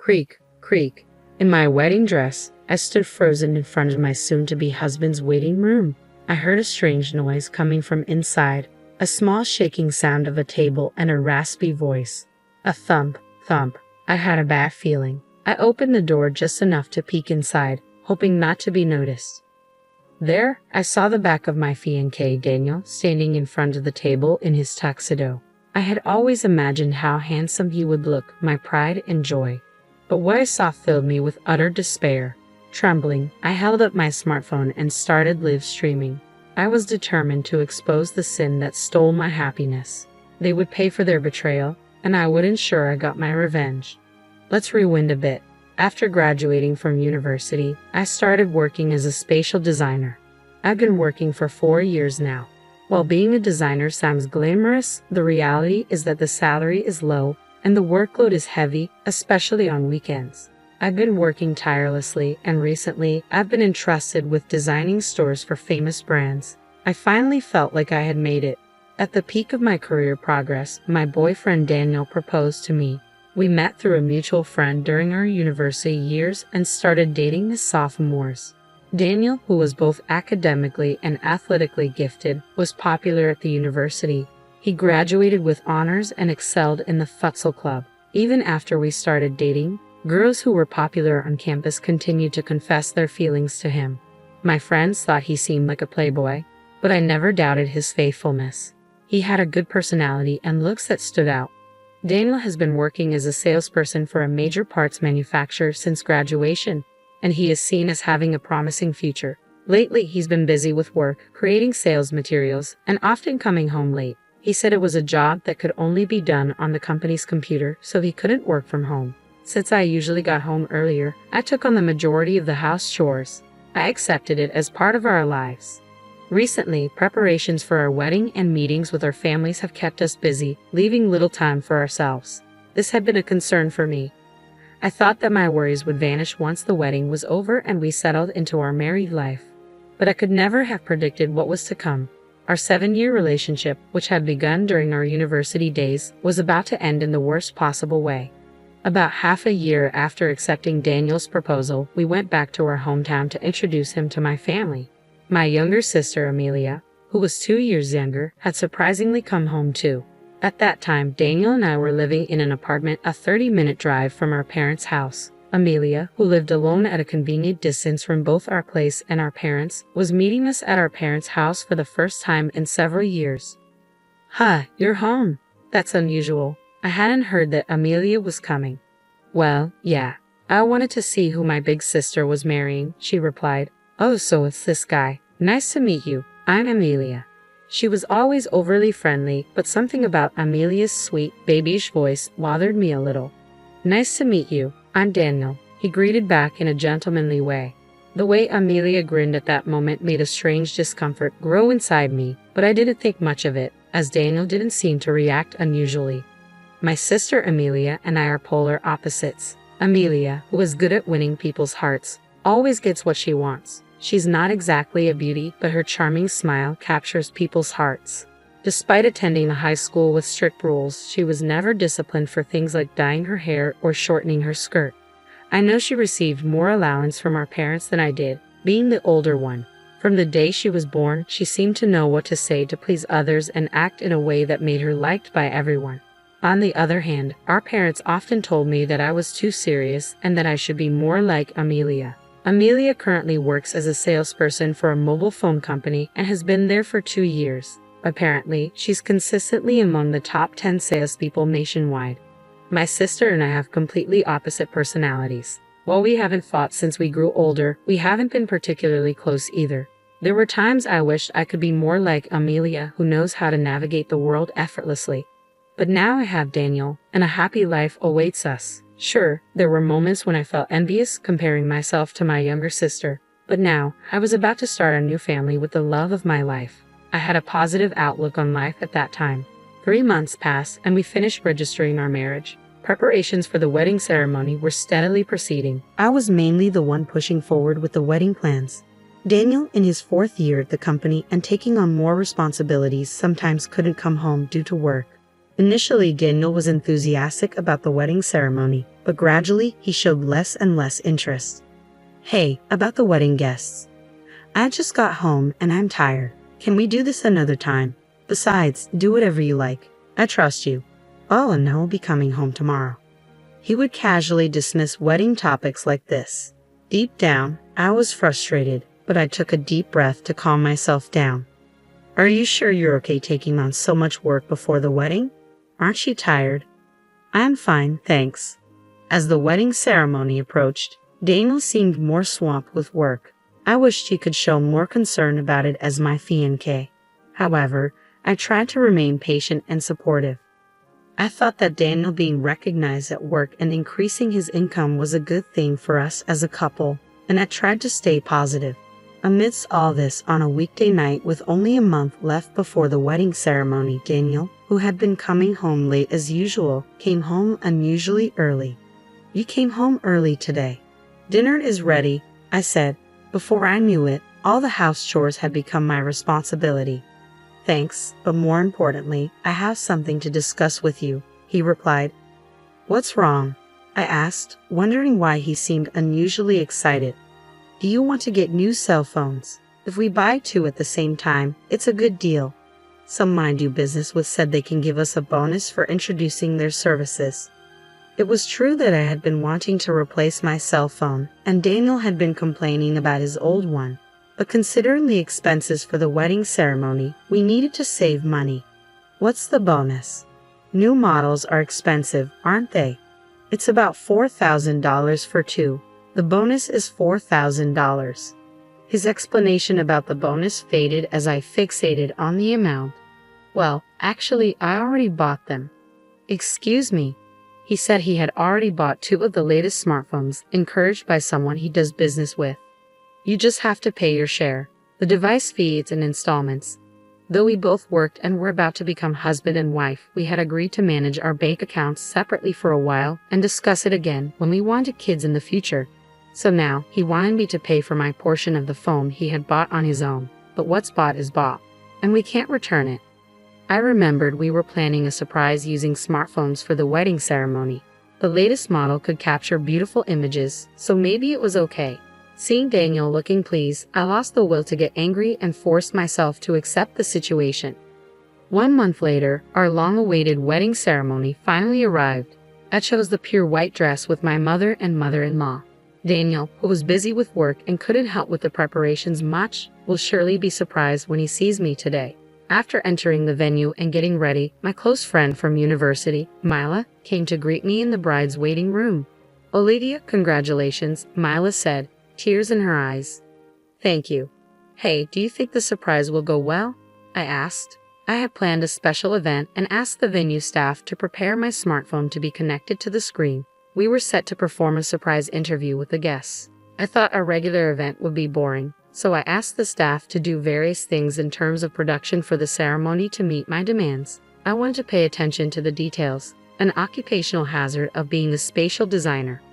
Creak, creak. In my wedding dress, I stood frozen in front of my soon-to-be husband's waiting room. I heard a strange noise coming from inside, a small shaking sound of a table and a raspy voice. A thump, thump. I had a bad feeling. I opened the door just enough to peek inside, hoping not to be noticed. There, I saw the back of my fiancé Daniel standing in front of the table in his tuxedo. I had always imagined how handsome he would look, my pride and joy. But what I saw filled me with utter despair. Trembling, I held up my smartphone and started live streaming. I was determined to expose the sin that stole my happiness. They would pay for their betrayal, and I would ensure I got my revenge. Let's rewind a bit. After graduating from university, I started working as a spatial designer. I've been working for 4 years now. While being a designer sounds glamorous, the reality is that the salary is low and the workload is heavy, especially on weekends. I've been working tirelessly, and recently, I've been entrusted with designing stores for famous brands. I finally felt like I had made it. At the peak of my career progress, my boyfriend Daniel proposed to me. We met through a mutual friend during our university years and started dating as sophomores. Daniel, who was both academically and athletically gifted, was popular at the university. He graduated with honors and excelled in the futsal club. Even after we started dating, girls who were popular on campus continued to confess their feelings to him. My friends thought he seemed like a playboy, but I never doubted his faithfulness. He had a good personality and looks that stood out. Daniel has been working as a salesperson for a major parts manufacturer since graduation, and he is seen as having a promising future. Lately, he's been busy with work, creating sales materials, and often coming home late. He said it was a job that could only be done on the company's computer, so he couldn't work from home. Since I usually got home earlier, I took on the majority of the house chores. I accepted it as part of our lives. Recently, preparations for our wedding and meetings with our families have kept us busy, leaving little time for ourselves. This had been a concern for me. I thought that my worries would vanish once the wedding was over and we settled into our married life. But I could never have predicted what was to come. Our 7-year relationship, which had begun during our university days, was about to end in the worst possible way. About half a year after accepting Daniel's proposal, we went back to our hometown to introduce him to my family. My younger sister, Amelia, who was 2 years younger, had surprisingly come home too. At that time, Daniel and I were living in an apartment a 30-minute drive from our parents' house. Amelia, who lived alone at a convenient distance from both our place and our parents, was meeting us at our parents' house for the first time in several years. "Huh, you're home. That's unusual. I hadn't heard that Amelia was coming." "Well, yeah. I wanted to see who my big sister was marrying," she replied. "Oh, so it's this guy. Nice to meet you. I'm Amelia." She was always overly friendly, but something about Amelia's sweet, babyish voice bothered me a little. "Nice to meet you. I'm Daniel," he greeted back in a gentlemanly way. The way Amelia grinned at that moment made a strange discomfort grow inside me, but I didn't think much of it, as Daniel didn't seem to react unusually. My sister Amelia and I are polar opposites. Amelia, who is good at winning people's hearts, always gets what she wants. She's not exactly a beauty, but her charming smile captures people's hearts. Despite attending a high school with strict rules, she was never disciplined for things like dyeing her hair or shortening her skirt. I know she received more allowance from our parents than I did, being the older one. From the day she was born, she seemed to know what to say to please others and act in a way that made her liked by everyone. On the other hand, our parents often told me that I was too serious and that I should be more like Amelia. Amelia currently works as a salesperson for a mobile phone company and has been there for 2 years. Apparently, she's consistently among the top 10 salespeople nationwide. My sister and I have completely opposite personalities. While we haven't fought since we grew older, we haven't been particularly close either. There were times I wished I could be more like Amelia, who knows how to navigate the world effortlessly. But now I have Daniel, and a happy life awaits us. Sure, there were moments when I felt envious comparing myself to my younger sister, but now I was about to start a new family with the love of my life. I had a positive outlook on life at that time. 3 months passed and we finished registering our marriage. Preparations for the wedding ceremony were steadily proceeding. I was mainly the one pushing forward with the wedding plans. Daniel, in his 4th year at the company and taking on more responsibilities, sometimes couldn't come home due to work. Initially, Daniel was enthusiastic about the wedding ceremony, but gradually he showed less and less interest. Hey, about the wedding guests. I just got home and I'm tired. Can we do this another time? Besides, do whatever you like. I trust you. Oh, and I'll be coming home tomorrow. He would casually dismiss wedding topics like this. Deep down, I was frustrated, but I took a deep breath to calm myself down. Are you sure you're okay taking on so much work before the wedding? Aren't you tired? I'm fine, thanks. As the wedding ceremony approached, Daniel seemed more swamped with work. I wished he could show more concern about it as my fiancé. However, I tried to remain patient and supportive. I thought that Daniel being recognized at work and increasing his income was a good thing for us as a couple, and I tried to stay positive. Amidst all this, on a weekday night with only a month left before the wedding ceremony, Daniel, who had been coming home late as usual, came home unusually early. You came home early today. Dinner is ready, I said. Before I knew it, all the house chores had become my responsibility. Thanks, but more importantly, I have something to discuss with you, he replied. What's wrong? I asked, wondering why he seemed unusually excited. Do you want to get new cell phones? If we buy 2 at the same time, it's a good deal. Some Mind You business was said they can give us a bonus for introducing their services. It was true that I had been wanting to replace my cell phone, and Daniel had been complaining about his old one. But considering the expenses for the wedding ceremony, we needed to save money. What's the bonus? New models are expensive, aren't they? It's about $4,000 for 2. The bonus is $4,000. His explanation about the bonus faded as I fixated on the amount. Well, actually, I already bought them. Excuse me. He said he had already bought 2 of the latest smartphones, encouraged by someone he does business with. You just have to pay your share. The device fee is in installments. Though we both worked and were about to become husband and wife, we had agreed to manage our bank accounts separately for a while and discuss it again when we wanted kids in the future. So now, he wanted me to pay for my portion of the phone he had bought on his own. But what's bought is bought, and we can't return it. I remembered we were planning a surprise using smartphones for the wedding ceremony. The latest model could capture beautiful images, so maybe it was okay. Seeing Daniel looking pleased, I lost the will to get angry and forced myself to accept the situation. 1 month later, our long-awaited wedding ceremony finally arrived. I chose the pure white dress with my mother and mother-in-law. Daniel, who was busy with work and couldn't help with the preparations much, will surely be surprised when he sees me today. After entering the venue and getting ready, my close friend from university, Mila, came to greet me in the bride's waiting room. Olivia, congratulations, Mila said, tears in her eyes. Thank you. Hey, do you think the surprise will go well? I asked. I had planned a special event and asked the venue staff to prepare my smartphone to be connected to the screen. We were set to perform a surprise interview with the guests. I thought a regular event would be boring, so I asked the staff to do various things in terms of production for the ceremony to meet my demands. I wanted to pay attention to the details, an occupational hazard of being a spatial designer.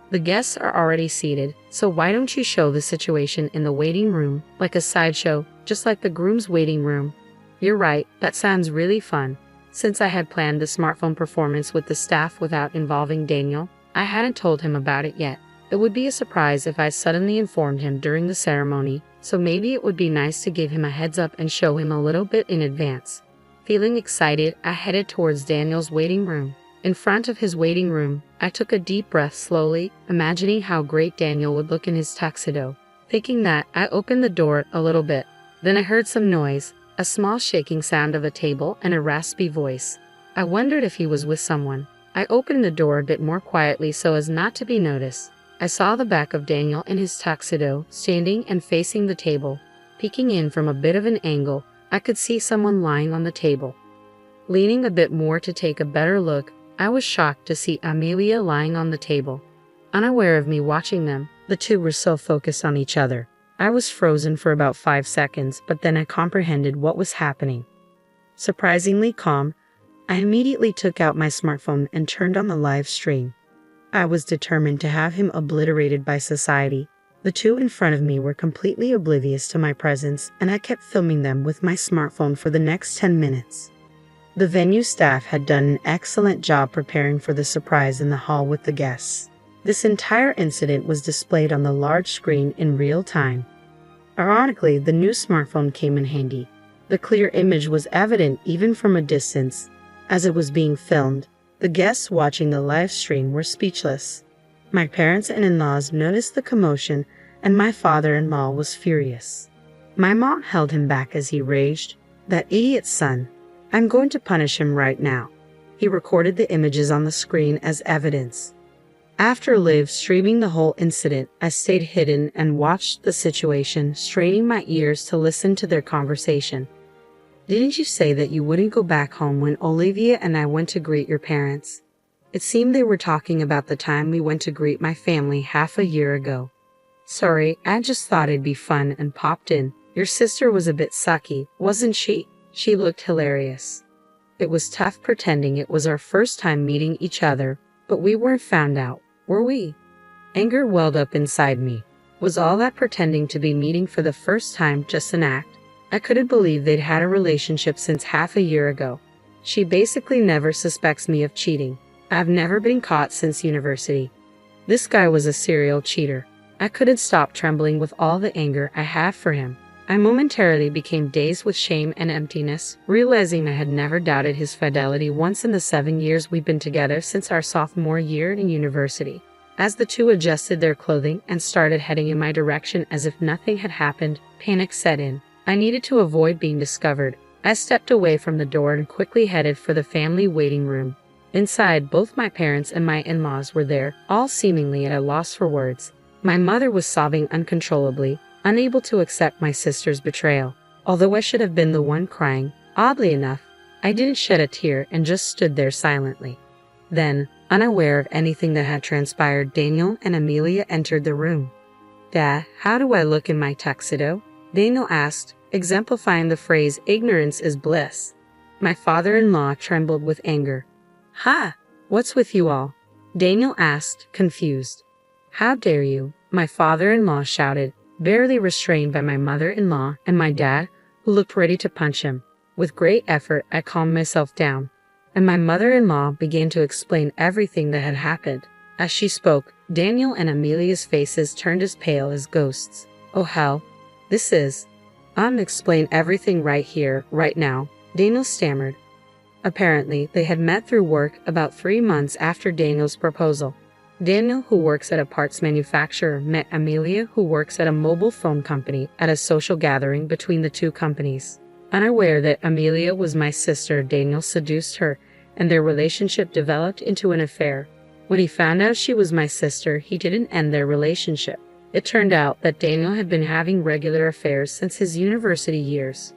The guests are already seated, so why don't you show the situation in the waiting room, like a sideshow, just like the groom's waiting room? You're right, that sounds really fun. Since I had planned the smartphone performance with the staff without involving Daniel, I hadn't told him about it yet. It would be a surprise if I suddenly informed him during the ceremony, so maybe it would be nice to give him a heads up and show him a little bit in advance. Feeling excited, I headed towards Daniel's waiting room. In front of his waiting room, I took a deep breath slowly, imagining how great Daniel would look in his tuxedo. Thinking that, I opened the door a little bit. Then I heard some noise, a small shaking sound of a table and a raspy voice. I wondered if he was with someone. I opened the door a bit more quietly so as not to be noticed. I saw the back of Daniel in his tuxedo, standing and facing the table. Peeking in from a bit of an angle, I could see someone lying on the table. Leaning a bit more to take a better look, I was shocked to see Amelia lying on the table. Unaware of me watching them, the two were so focused on each other. I was frozen for about 5 seconds, but then I comprehended what was happening. Surprisingly calm, I immediately took out my smartphone and turned on the live stream. I was determined to have him obliterated by society. The two in front of me were completely oblivious to my presence, and I kept filming them with my smartphone for the next 10 minutes. The venue staff had done an excellent job preparing for the surprise in the hall with the guests. This entire incident was displayed on the large screen in real time. Ironically, the new smartphone came in handy. The clear image was evident even from a distance. As it was being filmed, the guests watching the live stream were speechless. My parents and in-laws noticed the commotion, and my father-in-law was furious. My mom held him back as he raged, "That idiot son. I'm going to punish him right now." He recorded the images on the screen as evidence. After live streaming the whole incident, I stayed hidden and watched the situation, straining my ears to listen to their conversation. "Didn't you say that you wouldn't go back home when Olivia and I went to greet your parents?" It seemed they were talking about the time we went to greet my family half a year ago. "Sorry, I just thought it'd be fun and popped in. Your sister was a bit sucky, wasn't she?" She looked hilarious. It was tough pretending it was our first time meeting each other, but we weren't found out, were we? Anger welled up inside me. Was all that pretending to be meeting for the first time just an act? I couldn't believe they'd had a relationship since half a year ago. She basically never suspects me of cheating. I've never been caught since university. This guy was a serial cheater. I couldn't stop trembling with all the anger I had for him. I momentarily became dazed with shame and emptiness, realizing I had never doubted his fidelity once in the 7 years we'd been together since our sophomore year in university. As the two adjusted their clothing and started heading in my direction as if nothing had happened, panic set in. I needed to avoid being discovered. I stepped away from the door and quickly headed for the family waiting room. Inside, both my parents and my in-laws were there, all seemingly at a loss for words. My mother was sobbing uncontrollably, unable to accept my sister's betrayal. Although I should have been the one crying, oddly enough, I didn't shed a tear and just stood there silently. Then, unaware of anything that had transpired, Daniel and Amelia entered the room. "Dad, how do I look in my tuxedo?" Daniel asked, exemplifying the phrase, "ignorance is bliss." My father-in-law trembled with anger. "Ha! What's with you all?" Daniel asked, confused. "How dare you?" my father-in-law shouted, barely restrained by my mother-in-law and my dad, who looked ready to punch him. With great effort, I calmed myself down, and my mother-in-law began to explain everything that had happened. As she spoke, Daniel and Amelia's faces turned as pale as ghosts. "Oh hell, this is... explain everything right here, right now," Daniel stammered. Apparently, they had met through work about 3 months after Daniel's proposal. Daniel, who works at a parts manufacturer, met Amelia, who works at a mobile phone company, at a social gathering between the two companies. Unaware that Amelia was my sister, Daniel seduced her, and their relationship developed into an affair. When he found out she was my sister, he didn't end their relationship. It turned out that Daniel had been having regular affairs since his university years.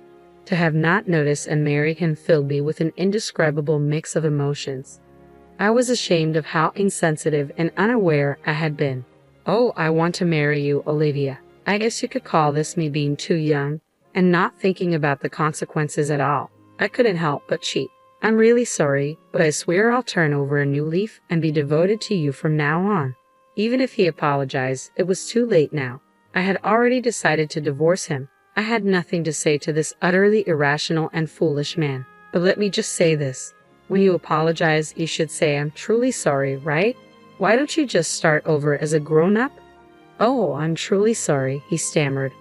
To have not noticed and married him filled me with an indescribable mix of emotions. I was ashamed of how insensitive and unaware I had been. "Oh, I want to marry you, Olivia. I guess you could call this me being too young and not thinking about the consequences at all. I couldn't help but cheat. I'm really sorry, but I swear I'll turn over a new leaf and be devoted to you from now on." Even if he apologized, it was too late now. I had already decided to divorce him. I had nothing to say to this utterly irrational and foolish man. But let me just say this. When you apologize, you should say, "I'm truly sorry," right? Why don't you just start over as a grown-up? "Oh, I'm truly sorry," he stammered.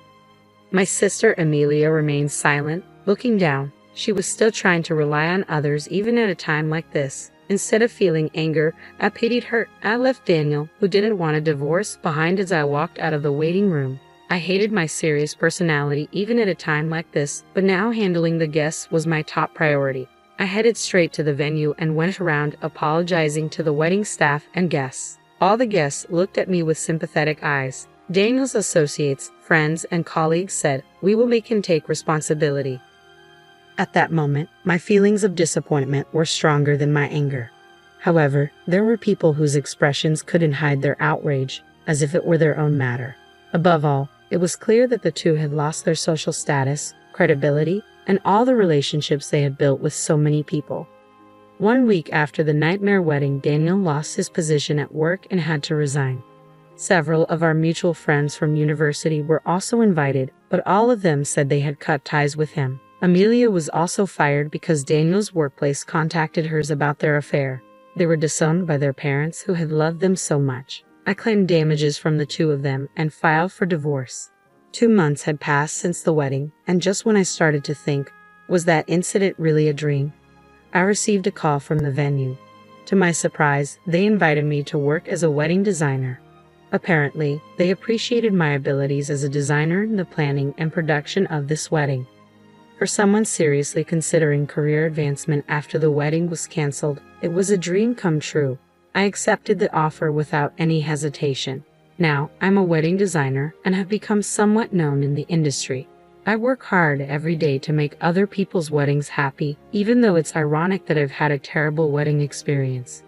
My sister Amelia remained silent, looking down. She was still trying to rely on others even at a time like this. Instead of feeling anger, I pitied her. I left Daniel, who didn't want a divorce, behind as I walked out of the waiting room. I hated my serious personality even at a time like this, but now handling the guests was my top priority. I headed straight to the venue and went around apologizing to the wedding staff and guests. All the guests looked at me with sympathetic eyes. Daniel's associates, friends, and colleagues said, "We will make him take responsibility." At that moment, my feelings of disappointment were stronger than my anger. However, there were people whose expressions couldn't hide their outrage, as if it were their own matter. Above all, it was clear that the two had lost their social status, credibility, and all the relationships they had built with so many people. 1 week after the nightmare wedding, Daniel lost his position at work and had to resign. Several of our mutual friends from university were also invited, but all of them said they had cut ties with him. Amelia was also fired because Daniel's workplace contacted hers about their affair. They were disowned by their parents who had loved them so much. I claimed damages from the two of them and filed for divorce. 2 months had passed since the wedding, and just when I started to think, was that incident really a dream? I received a call from the venue. To my surprise, they invited me to work as a wedding designer. Apparently, they appreciated my abilities as a designer in the planning and production of this wedding. For someone seriously considering career advancement after the wedding was canceled, it was a dream come true. I accepted the offer without any hesitation. Now, I'm a wedding designer and have become somewhat known in the industry. I work hard every day to make other people's weddings happy, even though it's ironic that I've had a terrible wedding experience.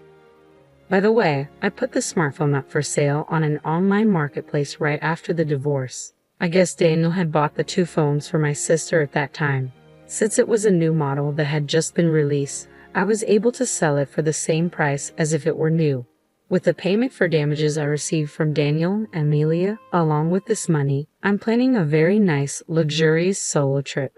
By the way, I put the smartphone up for sale on an online marketplace right after the divorce. I guess Daniel had bought the 2 phones for my sister at that time. Since it was a new model that had just been released, I was able to sell it for the same price as if it were new. With the payment for damages I received from Daniel and Amelia, along with this money, I'm planning a very nice, luxurious solo trip.